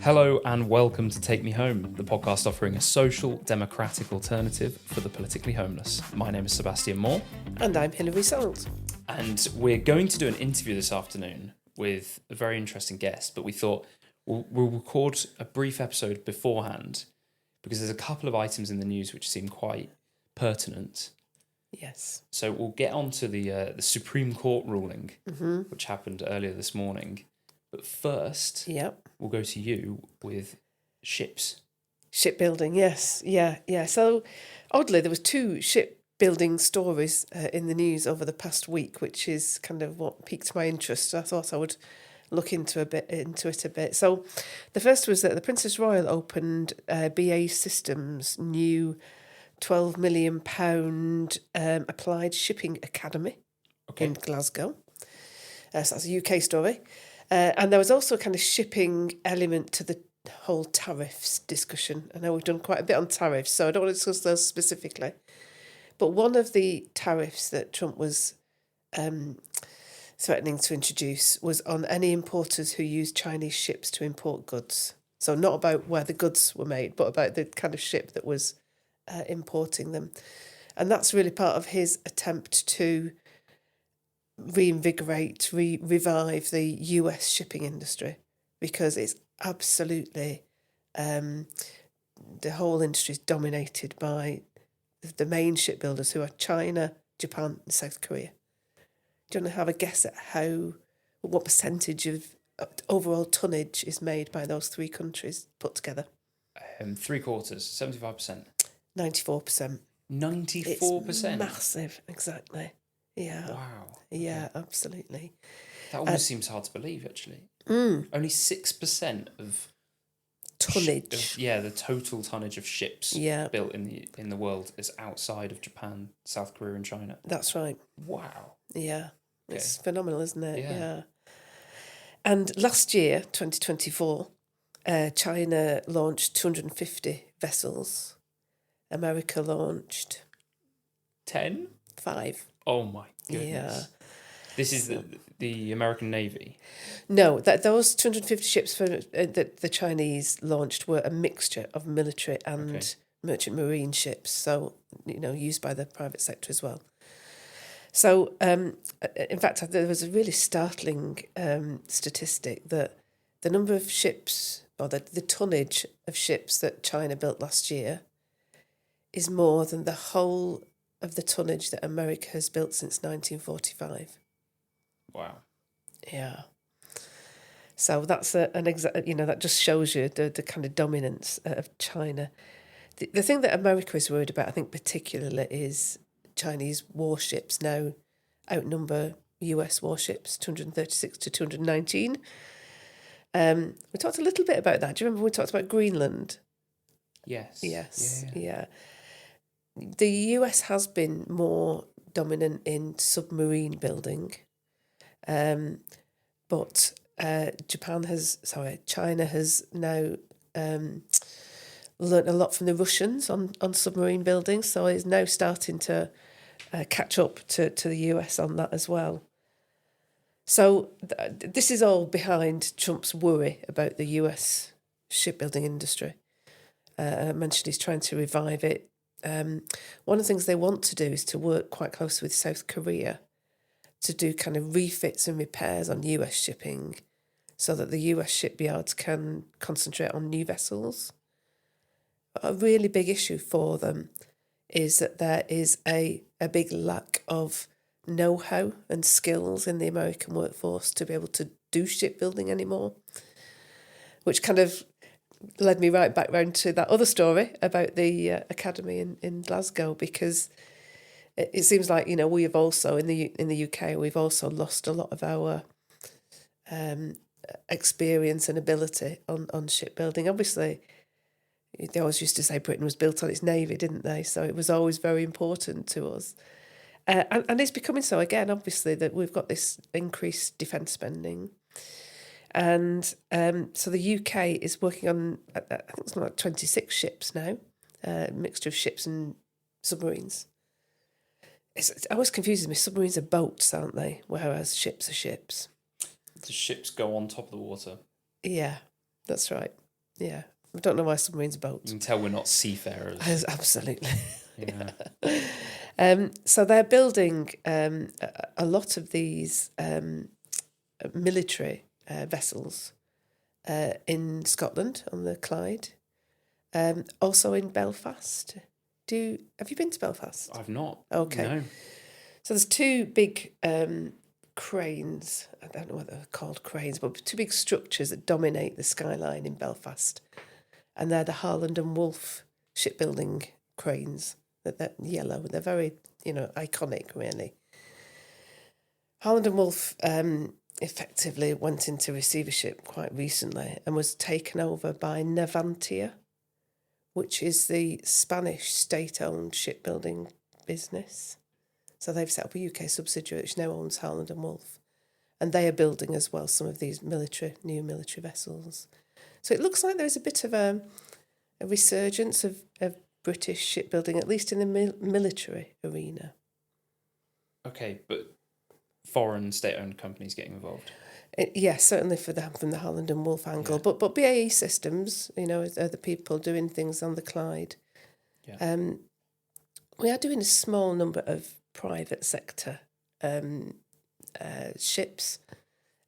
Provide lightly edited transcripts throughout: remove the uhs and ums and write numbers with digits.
Hello and welcome to Take Me Home, the podcast offering a social, democratic alternative for the politically homeless. My name is Sebastian Moore. And I'm Hilary.salt. And we're going to do an interview this afternoon with a very interesting guest, but we thought we'll record a brief episode beforehand because there's a couple of items in the news which seem quite pertinent. Yes. So we'll get on to the Supreme Court ruling, which happened earlier this morning. But first, we'll go to you with ships. Shipbuilding, yes. Yeah. So, oddly, there was two shipbuilding stories in the news over the past week, which is kind of what piqued my interest. I thought I would look into it a bit. So, the first was that the Princess Royal opened BAE Systems' new £12 million applied shipping academy in Glasgow. So that's a UK story. And there was also a kind of shipping element to the whole tariffs discussion. I know we've done quite a bit on tariffs, so I don't want to discuss those specifically. But one of the tariffs that Trump was threatening to introduce was on any importers who use Chinese ships to import goods. So not about where the goods were made, but about the kind of ship that was importing them. And that's really part of his attempt to reinvigorate, revive the US shipping industry, because it's absolutely the whole industry is dominated by the main shipbuilders, who are China, Japan and South Korea. Do you want to have a guess at what percentage of overall tonnage is made by those three countries put together? 3/4, 75%. 94%. 94%? It's massive, exactly. Yeah. Wow. Yeah, absolutely. That almost seems hard to believe, actually. Only 6% of tonnage. the total tonnage of ships built in the world is outside of Japan, South Korea, and China. That's right. Wow. Yeah, Okay. It's phenomenal, isn't it? Yeah. And last year, 2024, China launched 250 vessels. America launched 10? 5. Oh my goodness. Yeah. This is the American Navy. No, those 250 ships that the Chinese launched were a mixture of military and merchant marine ships, so used by the private sector as well. So, in fact, there was a really startling statistic that the number of ships, or the tonnage of ships that China built last year, is more than the whole of the tonnage that America has built since 1945. Wow. Yeah. So that's that just shows you the kind of dominance of China. The thing that America is worried about, I think particularly, is Chinese warships now outnumber US warships, 236 to 219. We talked a little bit about that. Do you remember when we talked about Greenland? Yes. Yeah. The US has been more dominant in submarine building, but China has now learnt a lot from the Russians on submarine building, so it's now starting to catch up to the US on that as well. So this is all behind Trump's worry about the US shipbuilding industry. I mentioned he's trying to revive it. One of the things they want to do is to work quite closely with South Korea to do kind of refits and repairs on US shipping, so that the US shipyards can concentrate on new vessels. A really big issue for them is that there is a big lack of know-how and skills in the American workforce to be able to do shipbuilding anymore, which kind of led me right back round to that other story about the academy in Glasgow, because it seems like we have also in the UK we've also lost a lot of our experience and ability on shipbuilding. Obviously, they always used to say Britain was built on its navy, didn't they? So it was always very important to us. And it's becoming so again, obviously, that we've got this increased defence spending. And so the UK is working on, I think it's like 26 ships now, a mixture of ships and submarines. It always confuses me. Submarines are boats, aren't they? Whereas ships are ships. The ships go on top of the water. Yeah, that's right. Yeah. I don't know why submarines are You boats. can tell we're not seafarers. Absolutely. Yeah. So they're building a lot of these military vessels in Scotland on the Clyde, also in Belfast. Have you been to Belfast? I've not. Okay. No. So there's two big cranes. I don't know what they're called cranes, but two big structures that dominate the skyline in Belfast, and they're the Harland and Wolff shipbuilding cranes. They're yellow. They're very, iconic, really. Harland and Wolff effectively went into receivership quite recently and was taken over by Navantia, which is the Spanish state-owned shipbuilding business. So they've set up a UK subsidiary which now owns Harland and Wolff, and they are building as well some of these new military vessels. So it looks like there's a bit of a resurgence of British shipbuilding, at least in the military arena. Okay, but foreign state-owned companies getting involved. Yes, certainly from the Harland and Wolff angle, Yeah. but BAE Systems, are the people doing things on the Clyde. Yeah. We are doing a small number of private sector ships,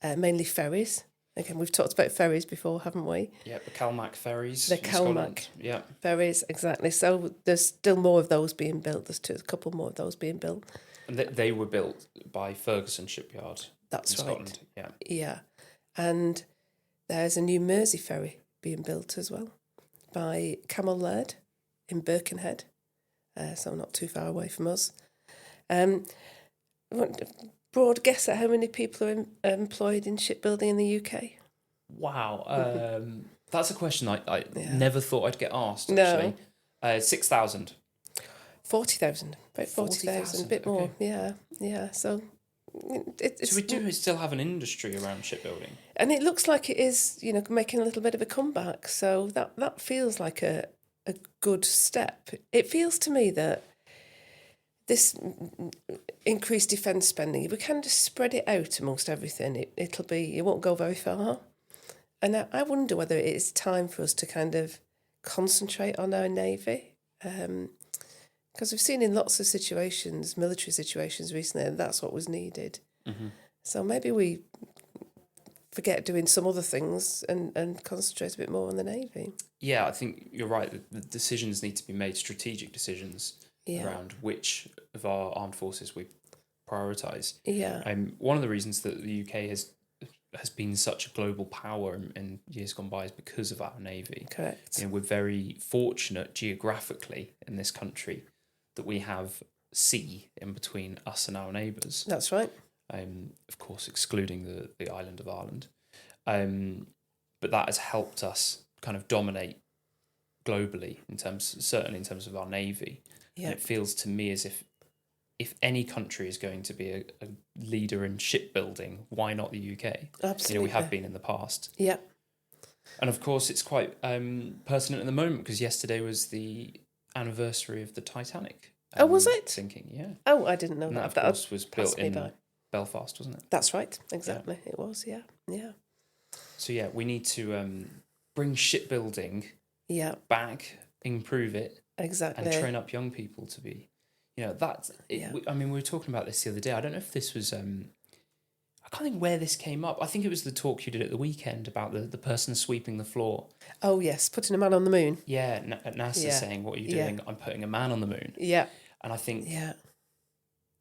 mainly ferries. Again, we've talked about ferries before, haven't we? Yeah, the Calmac ferries. The in Calmac Scotland. Yeah. ferries, exactly. So there's still more of those being built. There's a couple more of those being built. And they were built by Ferguson Shipyard. That's in right. Scotland. Yeah. Yeah. And there's a new Mersey ferry being built as well by Camel Laird in Birkenhead, so not too far away from us. Broad guess at how many people are employed in shipbuilding in the UK? Wow. That's a question I never thought I'd get asked, No. actually. 6,000. 40,000. About 40,000, a bit more. okay. Yeah. So it's... So we do still have an industry around shipbuilding. And it looks like it is, making a little bit of a comeback. So that feels like a good step. It feels to me that this increased defence spending, if we can just spread it out amongst everything, it won't go very far. And I wonder whether it is time for us to kind of concentrate on our Navy. Because we've seen in lots of situations, military situations recently, and that's what was needed. Mm-hmm. So maybe we forget doing some other things and concentrate a bit more on the Navy. Yeah, I think you're right. The decisions need to be made, strategic decisions around which of our armed forces we prioritise. Yeah. One of the reasons that the UK has been such a global power in years gone by is because of our Navy. Correct. We're very fortunate geographically in this country that we have sea in between us and our neighbours. That's right. Of course, excluding the island of Ireland. But that has helped us kind of dominate globally, certainly in terms of our Navy. Yeah. And it feels to me as if any country is going to be a leader in shipbuilding, why not the UK? Absolutely. We have been in the past. Yeah. And of course, it's quite pertinent at the moment because yesterday was the anniversary of the Titanic. Oh, was it? Sinking, yeah. Oh, I didn't know And that. that, of course, was built in by. Belfast, wasn't it? That's right. Exactly. Yeah. It was, yeah. Yeah. So, yeah, we need to bring shipbuilding back, improve it, exactly, and train up young people to be, we were talking about this the other day. I don't know if this was, I can't think where this came up. I think it was the talk you did at the weekend about the person sweeping the floor. Oh, yes, putting a man on the moon. Yeah, at NASA saying, what are you doing? I'm putting a man on the moon. Yeah. And I think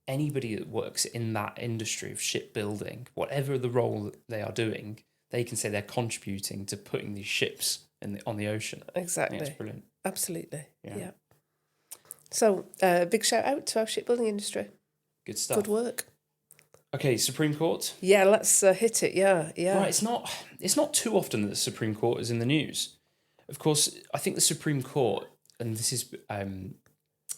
anybody that works in that industry of shipbuilding, whatever the role that they are doing, they can say they're contributing to putting these ships on the ocean. Exactly. I think it's brilliant. Absolutely. Yeah. So, big shout out to our shipbuilding industry. Good stuff. Good work. Okay, Supreme Court. Yeah, let's hit it. Yeah. Right, it's not too often that the Supreme Court is in the news. Of course, I think the Supreme Court, and this is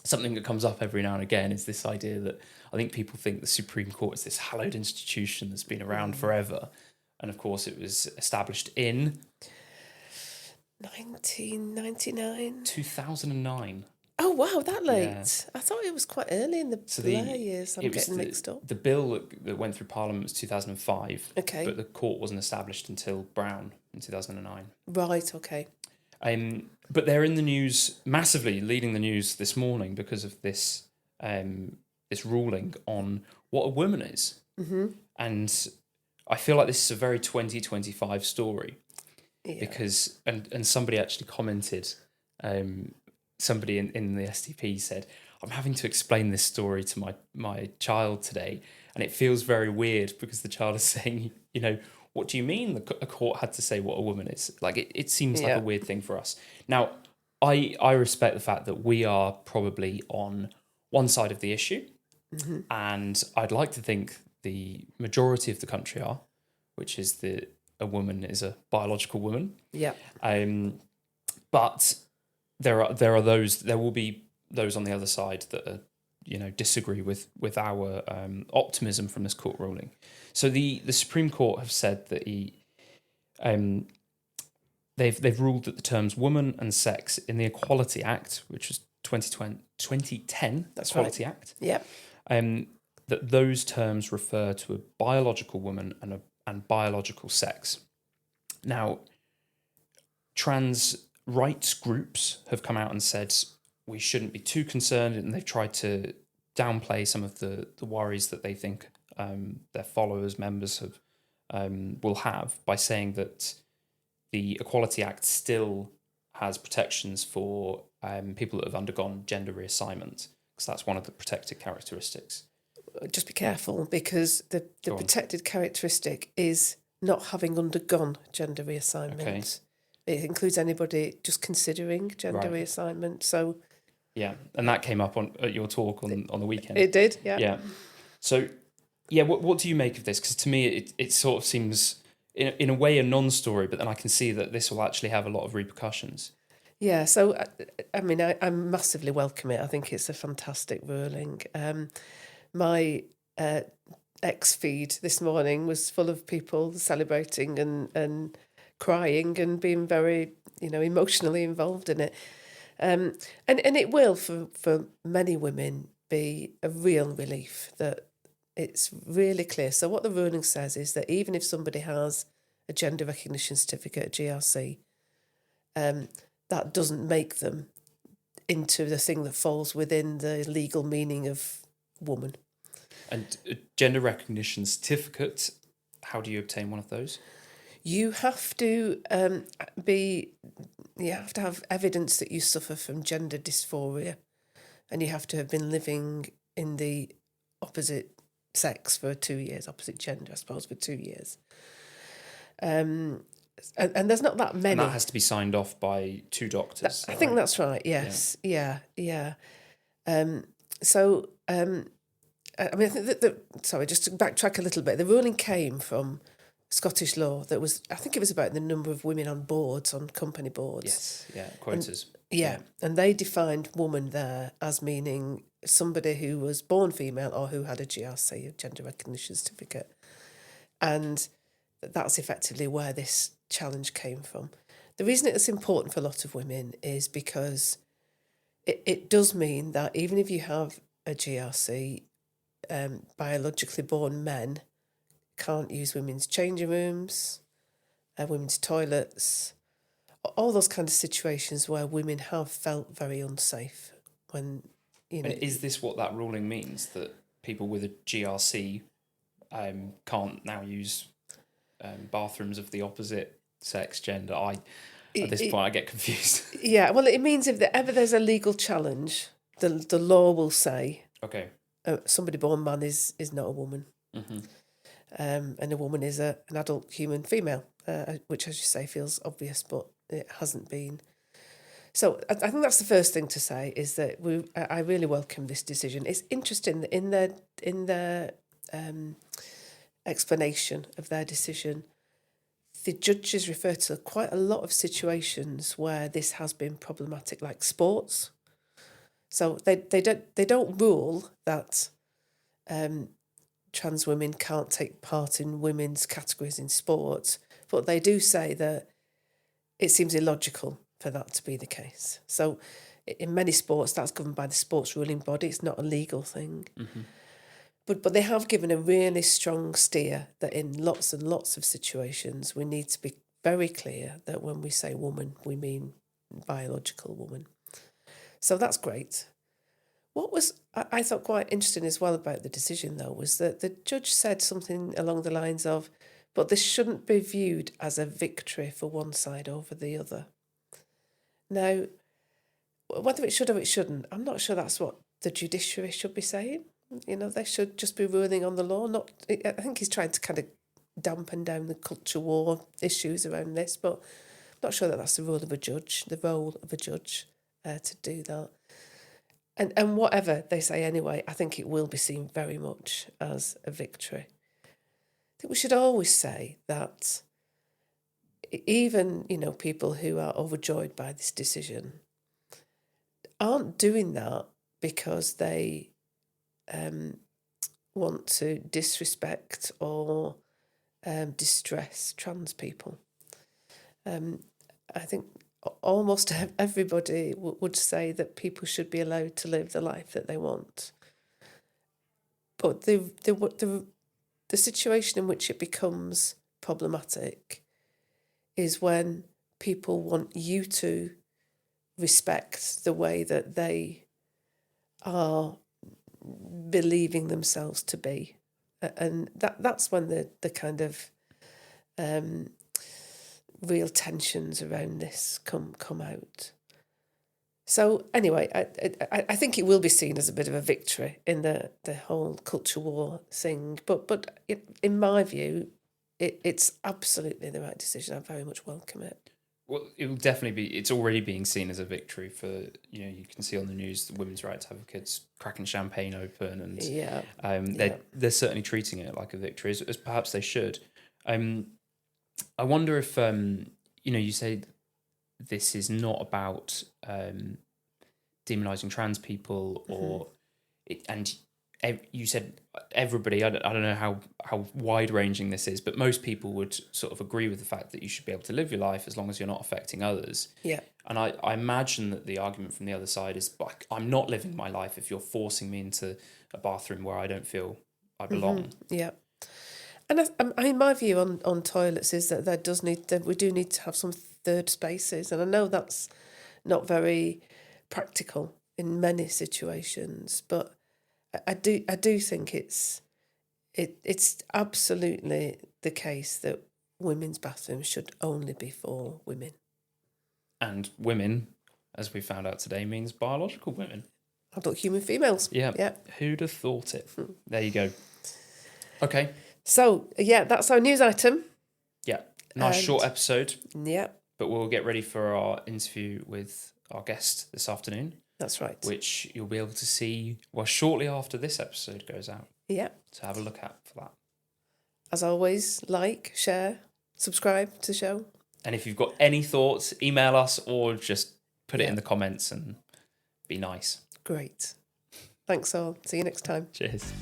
something that comes up every now and again, is this idea that I think people think the Supreme Court is this hallowed institution that's been around forever. And of course, it was established in 1999. 2009. Oh, wow, that late. Yeah. I thought it was quite early in the Blair years. I'm getting mixed up. The bill that went through Parliament was 2005. Okay. But the court wasn't established until Brown in 2009. Right, okay. But they're in the news massively, leading the news this morning because of this this ruling on what a woman is. Mm-hmm. And I feel like this is a very 2025 story Yeah. because, and somebody actually commented, somebody in the STP said, I'm having to explain this story to my child today. And it feels very weird because the child is saying, what do you mean a court had to say what a woman is? Like, it seems like Yeah. a weird thing for us. Now, I respect the fact that we are probably on one side of the issue. Mm-hmm. And I'd like to think the majority of the country are, which is that a woman is a biological woman. Yeah. But there will be those on the other side that are, disagree with our optimism from this court ruling. So the Supreme Court have said that they've ruled that the terms woman and sex in the Equality Act, which was 2010 That's Equality right. Act, Yeah. that those terms refer to a biological woman and biological sex. Now, trans rights groups have come out and said we shouldn't be too concerned, and they've tried to downplay some of the worries that they think their followers, members will have by saying that the Equality Act still has protections for people that have undergone gender reassignment, because that's one of the protected characteristics. Just be careful, because the protected characteristic is not having undergone gender reassignment. Okay. It includes anybody just considering gender reassignment. So yeah, and that came up at your talk on the weekend. It did, yeah. Yeah. So, yeah, what do you make of this? Because to me, it sort of seems in a way a non-story, but then I can see that this will actually have a lot of repercussions. Yeah, so I mean, I massively welcome it. I think it's a fantastic ruling. My X feed this morning was full of people celebrating and crying and being very, emotionally involved in it. And it will, for many women, be a real relief that it's really clear. So what the ruling says is that even if somebody has a gender recognition certificate, a GRC, that doesn't make them into the thing that falls within the legal meaning of woman. And a gender recognition certificate, how do you obtain one of those? You have to you have to have evidence that you suffer from gender dysphoria, and you have to have been living in the opposite sex for 2 years, opposite gender, I suppose, for 2 years. And there's not that many. And that has to be signed off by 2 doctors. I think that's right, yes. Yeah. So, I mean, I think sorry, just to backtrack a little bit, the ruling came from Scottish law that was, I think it was about the number of women on boards, on company boards. Yes, yeah, quotas. And they defined woman there as meaning somebody who was born female or who had a GRC, a gender recognition certificate. And that's effectively where this challenge came from. The reason it's important for a lot of women is because it does mean that even if you have a GRC, biologically born men can't use women's changing rooms, women's toilets, all those kind of situations where women have felt very unsafe when, And is this what that ruling means, that people with a GRC can't now use bathrooms of the opposite sex, gender? At this point, I get confused. Yeah, well, it means if ever there's a legal challenge, the law will say, okay, somebody born man is not a woman. Mm-hmm. And a woman is an adult human female, which, as you say, feels obvious, but it hasn't been. So I think that's the first thing to say, is that I really welcome this decision. It's interesting that in their explanation of their decision, the judges refer to quite a lot of situations where this has been problematic, like sports. So they don't rule that trans women can't take part in women's categories in sport, but they do say that it seems illogical for that to be the case. So in many sports, that's governed by the sports ruling body. It's not a legal thing. Mm-hmm. But they have given a really strong steer that in lots and lots of situations, we need to be very clear that when we say woman, we mean biological woman. So that's great. What was I thought quite interesting as well about the decision, though, was that the judge said something along the lines of, but this shouldn't be viewed as a victory for one side over the other. Now, whether it should or it shouldn't, I'm not sure that's what the judiciary should be saying. You know, they should just be ruling on the law. Not, I think he's trying to kind of dampen down the culture war issues around this, but I'm not sure that that's the role of a judge, to do that. And whatever they say anyway, I think it will be seen very much as a victory. I think we should always say that even, people who are overjoyed by this decision aren't doing that because they want to disrespect or distress trans people. I think almost everybody would say that people should be allowed to live the life that they want. But the situation in which it becomes problematic is when people want you to respect the way that they are believing themselves to be. And that's when the kind of real tensions around this come out. So anyway, I think it will be seen as a bit of a victory in the whole culture war thing. But in my view, it's absolutely the right decision. I very much welcome it. Well, it will definitely be. It's already being seen as a victory for, you can see on the news the women's rights advocates cracking champagne open, and they're certainly treating it like a victory, as perhaps they should. I wonder if you say this is not about demonising trans people, or and you said everybody. I don't know how wide ranging this is, but most people would sort of agree with the fact that you should be able to live your life as long as you're not affecting others. Yeah. And I imagine that the argument from the other side is, like, I'm not living my life if you're forcing me into a bathroom where I don't feel I belong. Yeah. And my view on toilets is that we do need to have some third spaces, and I know that's not very practical in many situations, but I do think it's absolutely the case that women's bathrooms should only be for women. And women, as we found out today, means biological women. Adult human females. Yeah. Who'd have thought it? There you go. Okay. So, that's our news item. Yeah. Nice short episode. Yeah. But we'll get ready for our interview with our guest this afternoon. That's right. Which you'll be able to see, shortly after this episode goes out. Yeah. So have a look out for that. As always, like, share, subscribe to the show. And if you've got any thoughts, email us or just put it in the comments and be nice. Great. Thanks all. See you next time. Cheers.